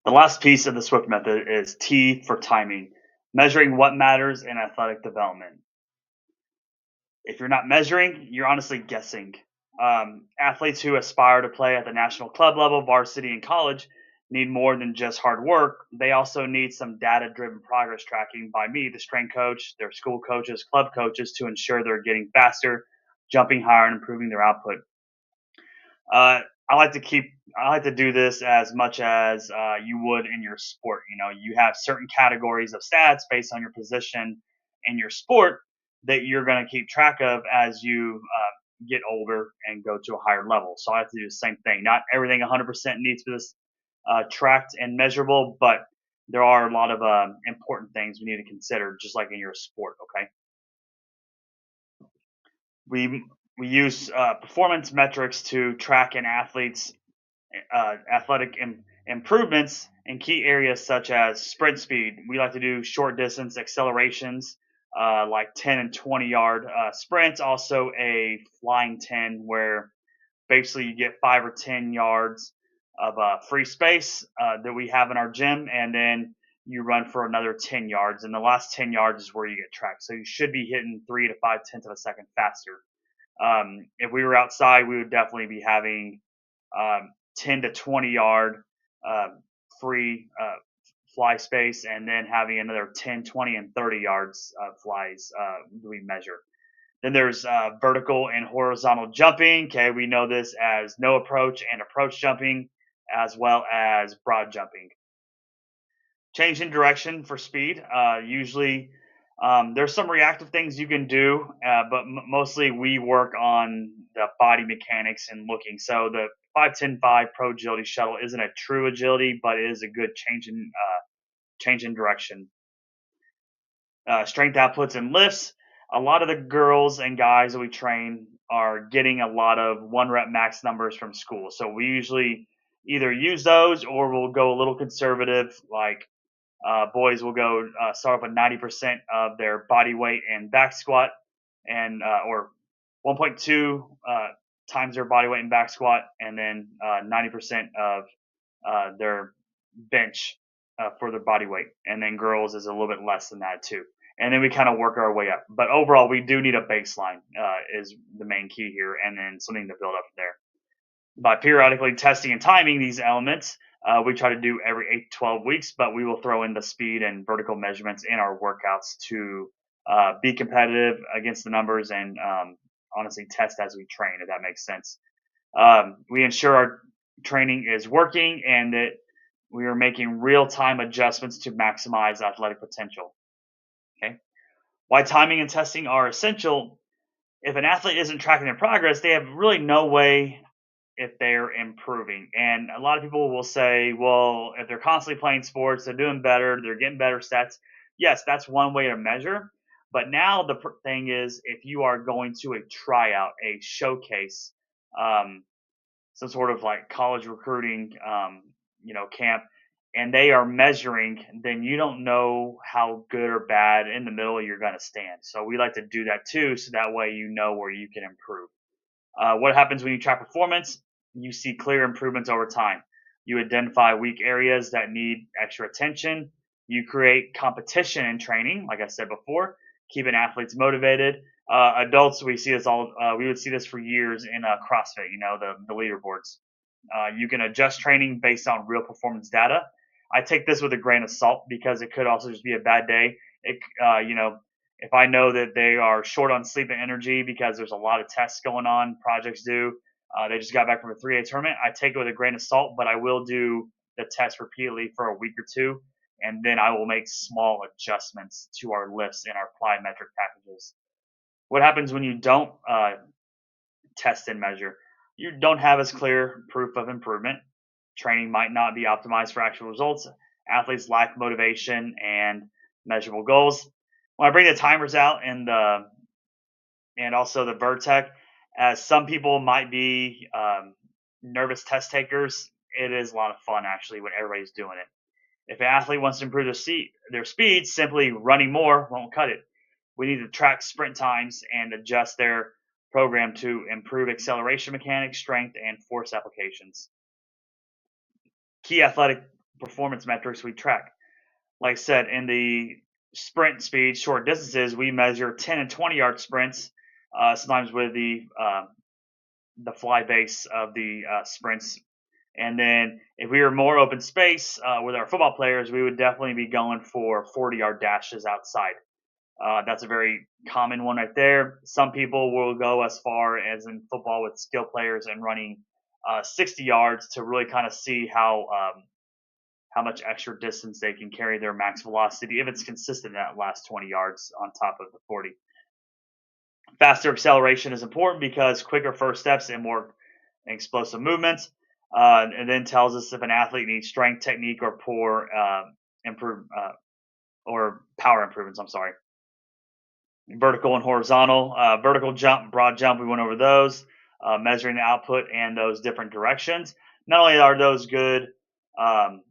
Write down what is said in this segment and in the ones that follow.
The last piece of the SWIFT method is T for timing, measuring what matters in athletic development. If you're not measuring, you're honestly guessing. Athletes who aspire to play at the national club level, varsity, and college need more than just hard work. They also need some data driven progress tracking by me, the strength coach, their school coaches, club coaches, to ensure they're getting faster, jumping higher, and improving their output. Uh, I like to keep. I like to do this as much as you would in your sport. You know, you have certain categories of stats based on your position in your sport that you're going to keep track of as you get older and go to a higher level. So I have to do the same thing. Not everything 100% needs to be tracked and measurable, but there are a lot of important things we need to consider, just like in your sport. Okay, we we use performance metrics to track an athlete's athletic improvements in key areas such as sprint speed. We like to do short distance accelerations, like 10 and 20-yard sprints. Also, a flying 10, where basically you get 5 or 10 yards of free space that we have in our gym, and then you run for another 10 yards. And the last 10 yards is where you get tracked. So you should be hitting 3 to 5 tenths of a second faster. If we were outside, we would definitely be having 10 to 20 yard uh, free fly space, and then having another 10, 20, and 30 yards flies we measure. Then there's vertical and horizontal jumping. Okay, we know this as no approach and approach jumping, as well as broad jumping. Change in direction for speed. Usually, there's some reactive things you can do, but mostly we work on the body mechanics and looking. So the 5-10-5 Pro Agility Shuttle isn't a true agility, but it is a good change in direction. Strength outputs and lifts. A lot of the girls and guys that we train are getting a lot of 1 rep max numbers from school. So we usually either use those, or we'll go a little conservative, like boys will go start off with 90% of their body weight in back squat, and or 1.2 times their body weight in back squat, and then 90% of their bench for their body weight. And then girls is a little bit less than that too. And then we kind of work our way up. But overall, we do need a baseline is the main key here, and then something to build up from there. By periodically testing and timing these elements, we try to do every 8 to 12 weeks, but we will throw in the speed and vertical measurements in our workouts to be competitive against the numbers, and honestly test as we train, if that makes sense. We ensure our training is working and that we are making real time adjustments to maximize athletic potential. Okay. Why timing and testing are essential. If an athlete isn't tracking their progress, they have really no way if they're improving. And a lot of people will say, well, if they're constantly playing sports, they're doing better, they're getting better stats. Yes, that's one way to measure. But now the thing is, if you are going to a tryout, a showcase, um, some sort of like college recruiting, camp, and they are measuring, then you don't know how good or bad in the middle you're going to stand. So we like to do that too, so that way you know where you can improve. What happens when you track performance? You see clear improvements over time. You identify weak areas that need extra attention. You create competition in training, like I said before, keeping athletes motivated. Adults, we see this all. We would see this for years in CrossFit. You know, the leaderboards. You can adjust training based on real performance data. I take this with a grain of salt because it could also just be a bad day. If I know that they are short on sleep and energy because there's a lot of tests going on, projects due, they just got back from a 3-day tournament, I take it with a grain of salt, but I will do the test repeatedly for a week or two, and then I will make small adjustments to our lifts and our plyometric packages. What happens when you don't test and measure? You don't have as clear proof of improvement. Training might not be optimized for actual results. Athletes lack motivation and measurable goals. When I bring the timers out and also the Vertec, as some people might be nervous test takers, it is a lot of fun actually when everybody's doing it. If an athlete wants to improve their speed, simply running more won't cut it. We need to track sprint times and adjust their program to improve acceleration mechanics, strength, and force applications. Key athletic performance metrics we track. Like I said, in the sprint speed, short distances, we measure 10 and 20-yard sprints, sometimes with the fly base of the sprints. And then if we were more open space with our football players, we would definitely be going for 40-yard dashes outside. That's a very common one right there. Some people will go as far as in football with skill players and running 60 yards to really kind of see how much extra distance they can carry their max velocity if it's consistent in that last 20 yards on top of the 40. Faster acceleration is important because quicker first steps and more explosive movements. And then tells us if an athlete needs strength, technique, or poor improve or power improvements. I'm sorry. Vertical and horizontal. Vertical jump, broad jump. We went over those. Measuring the output and those different directions. Not only are those good, um,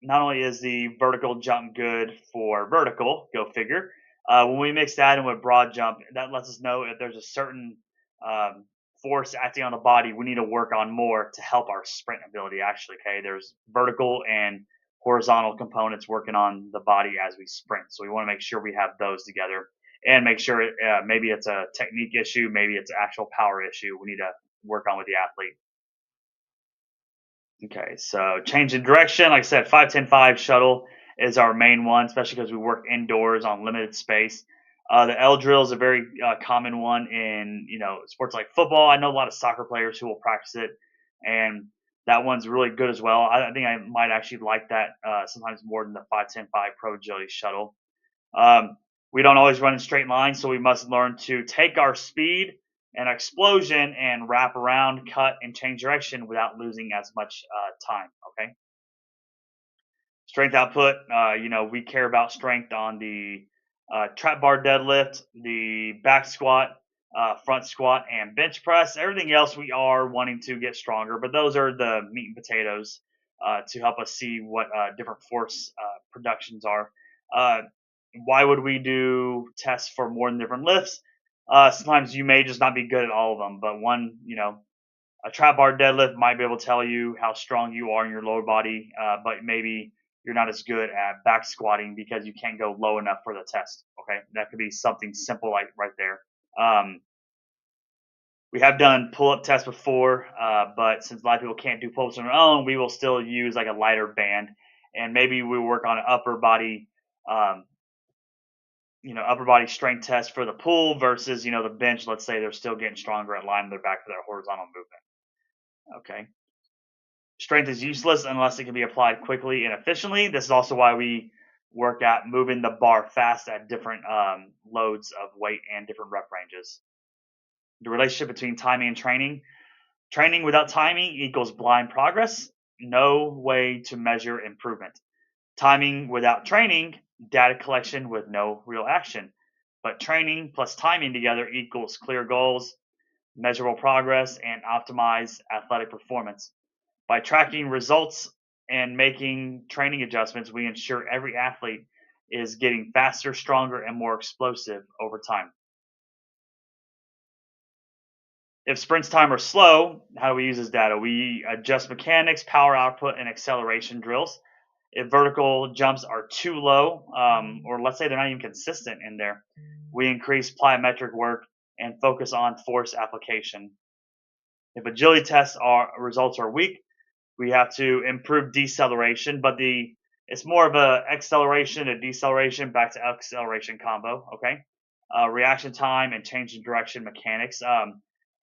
not only is the vertical jump good for vertical, go figure. When we mix that in with broad jump, that lets us know if there's a certain um, force acting on the body we need to work on more to help our sprint ability. Actually, okay, there's vertical and horizontal components working on the body as we sprint, so we want to make sure we have those together and make sure maybe it's a technique issue, maybe it's an actual power issue we need to work on with the athlete. Okay, so change in direction. Like I said, 5-10-5 shuttle is our main one, especially because we work indoors on limited space. The L drill is a very common one in sports like football. I know a lot of soccer players who will practice it, and that one's really good as well. I think I might actually like that sometimes more than the 5-10-5 pro agility shuttle. Um, we don't always run in straight lines, so we must learn to take our speed and explosion and wrap around, cut, and change direction without losing as much time. Okay. Strength output. We care about strength on the trap bar deadlift, the back squat, front squat, and bench press. Everything else we are wanting to get stronger, but those are the meat and potatoes to help us see what different force productions are. Uh, why would we do tests for more than different lifts? Sometimes you may just not be good at all of them, but a trap bar deadlift might be able to tell you how strong you are in your lower body, but maybe you're not as good at back squatting because you can't go low enough for the test. Okay, that could be something simple like right there. Um, we have done pull-up tests before, but since a lot of people can't do pull-ups on their own, we will still use like a lighter band, and maybe we work on an um, upper body strength test for the pull versus the bench. Let's say they're still getting stronger at lying on their back for their horizontal movement. Okay. Strength is useless unless it can be applied quickly and efficiently. This is also why we work at moving the bar fast at different loads of weight and different rep ranges. The relationship between timing and training. Training without timing equals blind progress. No way to measure improvement. Timing without training, data collection with no real action. But training plus timing together equals clear goals, measurable progress, and optimized athletic performance. By tracking results and making training adjustments, we ensure every athlete is getting faster, stronger, and more explosive over time. If sprints time are slow, how do we use this data? We adjust mechanics, power output, and acceleration drills. If vertical jumps are too low, or let's say they're not even consistent in there, we increase plyometric work and focus on force application. If agility tests results are weak, we have to improve deceleration, but it's more of a acceleration and deceleration back to acceleration combo. Okay, reaction time and change in direction mechanics.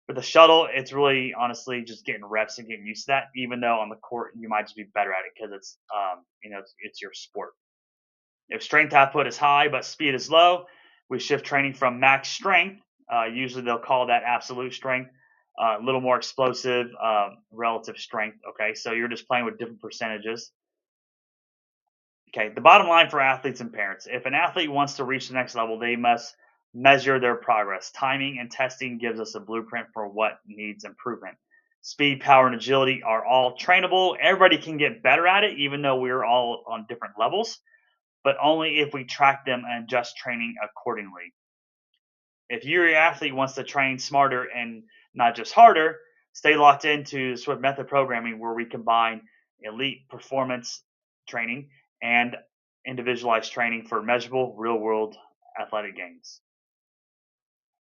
With the shuttle, it's really honestly just getting reps and getting used to that. Even though on the court you might just be better at it because it's your sport. If strength output is high but speed is low, we shift training from max strength. Usually they'll call that absolute strength. A little more explosive relative strength. Okay, so you're just playing with different percentages. Okay, the bottom line for athletes and parents: if an athlete wants to reach the next level, they must measure their progress. Timing and testing gives us a blueprint for what needs improvement. Speed, power, and agility are all trainable. Everybody can get better at it, even though we're all on different levels, but only if we track them and adjust training accordingly. If your athlete wants to train smarter and not just harder, stay locked into Swift method programming where we combine elite performance training, and individualized training for measurable real world athletic gains.